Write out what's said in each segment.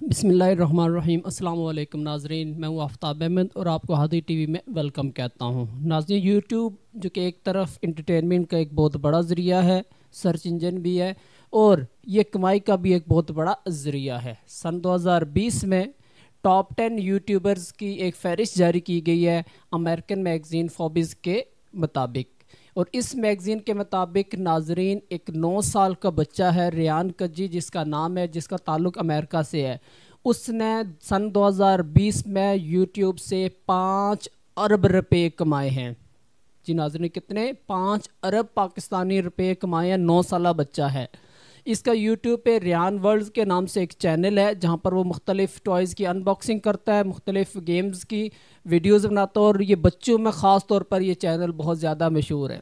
بسم اللہ الرحمن الرحیم۔ السلام علیکم ناظرین، میں ہوں آفتاب احمد اور آپ کو ہادی ٹی وی میں ویلکم کہتا ہوں۔ ناظرین، یوٹیوب جو کہ ایک طرف انٹرٹینمنٹ کا ایک بہت بڑا ذریعہ ہے، سرچ انجن بھی ہے اور یہ کمائی کا بھی ایک بہت بڑا ذریعہ ہے۔ سن 2020 میں ٹاپ 10 یوٹیوبرز کی ایک فہرست جاری کی گئی ہے امریکن میگزین فوبز کے مطابق، اور اس میگزین کے مطابق ناظرین ایک 9 سال کا بچہ ہے ریان کجی، جس کا نام ہے، جس کا تعلق امریکا سے ہے۔ اس نے سن 2020 میں یوٹیوب سے 5 ارب روپے کمائے ہیں۔ جی ناظرین، کتنے؟ 5 ارب پاکستانی روپے کمائے ہیں، 9 سالہ بچہ ہے۔ اس کا یوٹیوب پہ ریان ورلڈز کے نام سے ایک چینل ہے جہاں پر وہ مختلف ٹوائز کی ان باکسنگ کرتا ہے، مختلف گیمز کی ویڈیوز بناتا ہے، اور یہ بچوں میں خاص طور پر یہ چینل بہت زیادہ مشہور ہے۔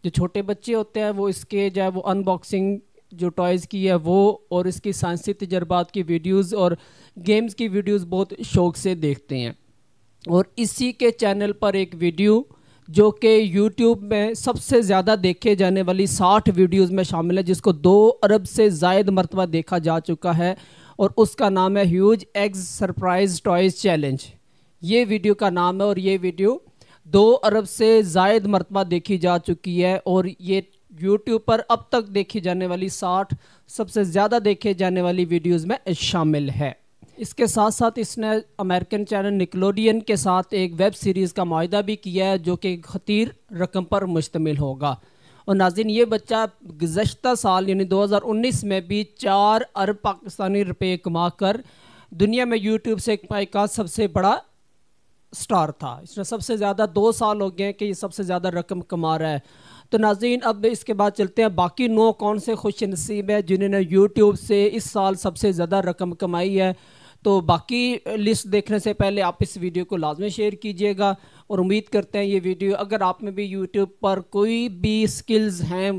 جو چھوٹے بچے ہوتے ہیں وہ اس کے جو ہے وہ ان باکسنگ جو ٹوائز کی ہے وہ، اور اس کی سائنسی تجربات کی ویڈیوز اور گیمز کی ویڈیوز بہت شوق سے دیکھتے ہیں۔ اور اسی کے چینل پر ایک ویڈیو جو کہ یوٹیوب میں سب سے زیادہ دیکھے جانے والی 60 ویڈیوز میں شامل ہے، جس کو 2 ارب سے زائد مرتبہ دیکھا جا چکا ہے، اور اس کا نام ہے huge eggs surprise toys challenge. یہ ویڈیو کا نام ہے، اور یہ ویڈیو 2 ارب سے زائد مرتبہ دیکھی جا چکی ہے، اور یہ یوٹیوب پر اب تک دیکھی جانے والی 60 سب سے زیادہ دیکھے جانے والی ویڈیوز میں شامل ہے۔ اس کے ساتھ ساتھ اس نے امریکن چینل نیکلوڈین کے ساتھ ایک ویب سیریز کا معاہدہ بھی کیا ہے جو کہ خطیر رقم پر مشتمل ہوگا۔ اور ناظرین، یہ بچہ گزشتہ سال یعنی 2019 میں بھی 4 ارب پاکستانی روپے کما کر دنیا میں یوٹیوب سے کمائی کا سب سے بڑا اسٹار تھا۔ اس نے سب سے زیادہ 2 سال ہو گئے ہیں کہ یہ سب سے زیادہ رقم کما رہا ہے۔ تو ناظرین، اب اس کے بعد چلتے ہیں باقی 9 کون سے خوش نصیب ہیں جنہوں نے یوٹیوب سے اس سال سب سے زیادہ رقم کمائی ہے۔ تو باقی لسٹ دیکھنے سے پہلے آپ اس ویڈیو کو لازمی شیئر کیجئے گا، اور امید کرتے ہیں یہ ویڈیو اگر آپ میں بھی یوٹیوب پر کوئی بھی سکلز ہیں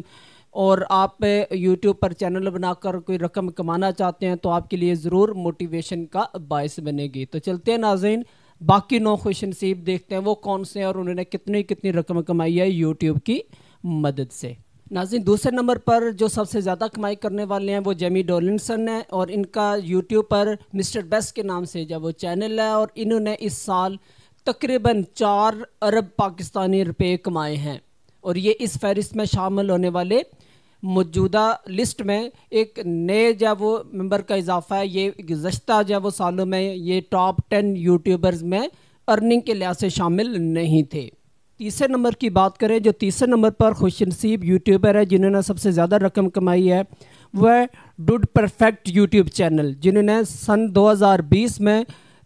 اور آپ یوٹیوب پر چینل بنا کر کوئی رقم کمانا چاہتے ہیں تو آپ کے لیے ضرور موٹیویشن کا باعث بنے گی۔ تو چلتے ہیں ناظرین، باقی 9 خوش نصیب دیکھتے ہیں وہ کون سے ہیں اور انہوں نے کتنی رقم کمائی ہے یوٹیوب کی مدد سے۔ ناظرین، دوسرے نمبر پر جو سب سے زیادہ کمائی کرنے والے ہیں وہ جیمی ڈولنسن ہیں، اور ان کا یوٹیوب پر مسٹر بیسٹ کے نام سے جب وہ چینل ہے، اور انہوں نے اس سال تقریباً 4 ارب پاکستانی روپے کمائے ہیں، اور یہ اس فہرست میں شامل ہونے والے موجودہ لسٹ میں ایک نئے جب وہ ممبر کا اضافہ ہے۔ یہ گزشتہ جب وہ سالوں میں یہ ٹاپ 10 یوٹیوبرز میں ارننگ کے لحاظ سے شامل نہیں تھے۔ تیسرے نمبر کی بات کریں، جو تیسرے نمبر پر خوش نصیب یوٹیوبر ہے جنہوں نے سب سے زیادہ رقم کمائی ہے وہ ہے ڈوڈ پرفیکٹ یوٹیوب چینل، جنہوں نے سن 2020 میں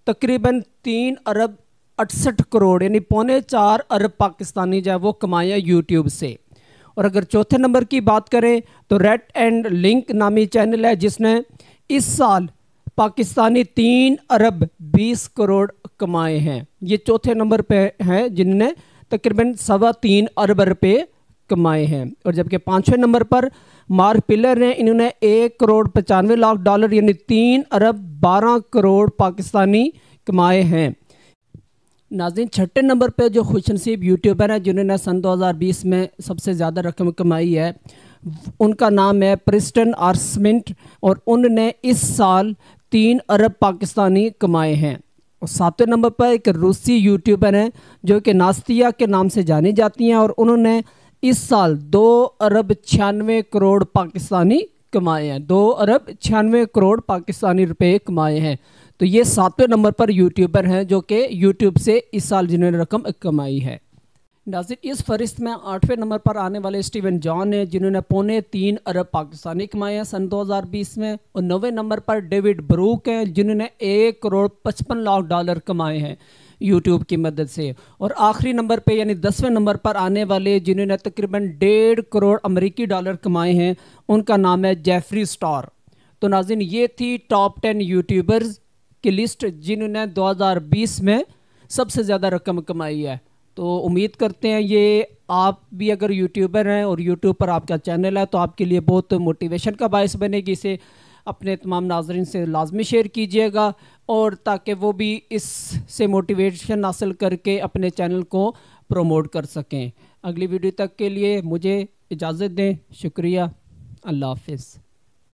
تقریباً 3 ارب 68 کروڑ یعنی 4.25 ارب پاکستانی جو ہے وہ کمایا یوٹیوب سے۔ اور اگر چوتھے نمبر کی بات کریں تو ریڈ اینڈ لنک نامی چینل ہے جس نے اس سال پاکستانی 3 ارب 20 کروڑ کمائے ہیں۔ یہ چوتھے نمبر پہ ہیں جنہوں نے تقریباً 3.25 ارب روپے کمائے ہیں۔ اور جبکہ 5ویں نمبر پر مارک پلر ہیں، انہوں نے 1 کروڑ 95 لاکھ ڈالر یعنی 3 ارب 12 کروڑ پاکستانی کمائے ہیں۔ ناظرین، 6 نمبر پہ جو خوش نصیب یوٹیوبر ہیں جنہوں نے سن 2020 میں سب سے زیادہ رقم کمائی ہے ان کا نام ہے پرسٹن آرسمنٹ، اور انہوں نے اس سال 3 ارب پاکستانی کمائے ہیں۔ اور 7ویں نمبر پر ایک روسی یوٹیوبر ہیں جو کہ ناستیا کے نام سے جانی جاتی ہیں، اور انہوں نے اس سال 2 ارب 96 کروڑ پاکستانی کمائے ہیں، 2 ارب 96 کروڑ پاکستانی روپے کمائے ہیں۔ تو یہ 7ویں نمبر پر یوٹیوبر ہیں جو کہ یوٹیوب سے اس سال جنہوں نے رقم کمائی ہے۔ ناظرین، اس فہرست میں 8ویں نمبر پر آنے والے اسٹیون جان ہیں جنہوں نے 3.25 ارب پاکستانی کمائے ہیں سن 2020 میں، اور 9ویں نمبر پر ڈیوڈ بروک ہیں جنہوں نے 1 کروڑ 55 لاکھ ڈالر کمائے ہیں یوٹیوب کی مدد سے۔ اور آخری نمبر پہ یعنی 10ویں نمبر پر آنے والے جنہوں نے تقریباً 1.5 کروڑ امریکی ڈالر کمائے ہیں ان کا نام ہے جیفری اسٹار۔ تو ناظرین، یہ تھی ٹاپ 10 یوٹیوبرز کی لسٹ جنہوں نے 2020 میں سب سے زیادہ رقم کمائی ہے۔ تو امید کرتے ہیں یہ آپ بھی اگر یوٹیوبر ہیں اور یوٹیوب پر آپ کا چینل ہے تو آپ کے لیے بہت موٹیویشن کا باعث بنے گی۔ اسے اپنے تمام ناظرین سے لازمی شیئر کیجئے گا، اور تاکہ وہ بھی اس سے موٹیویشن حاصل کر کے اپنے چینل کو پروموٹ کر سکیں۔ اگلی ویڈیو تک کے لیے مجھے اجازت دیں، شکریہ، اللہ حافظ۔